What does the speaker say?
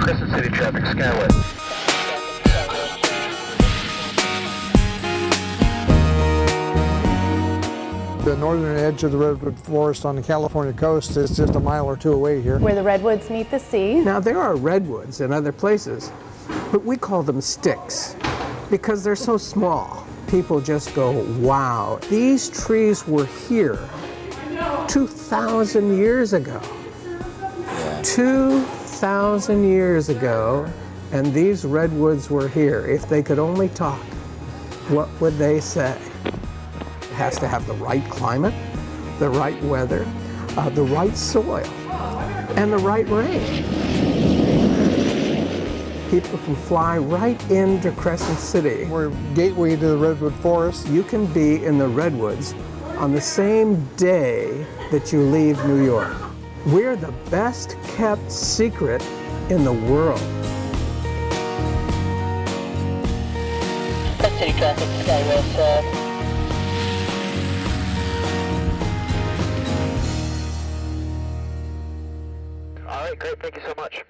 Crescent City traffic, Skyway. The northern edge of the redwood forest on the California coast is just a mile or two away here. Where the redwoods meet the sea. Now, there are redwoods in other places, but we call them sticks because they're so small. People just go, wow, these trees were here 2,000 years ago. 2,000 years ago, and these redwoods were here. If they could only talk, what would they say? It has to have the right climate, the right weather, the right soil, and the right rain. People can fly right into Crescent City. We're gateway to the redwood forest. You can be in the redwoods on the same day that you leave New York. We're the best kept secret in the world. City traffic, Skyway, sir. All right, great. Thank you so much.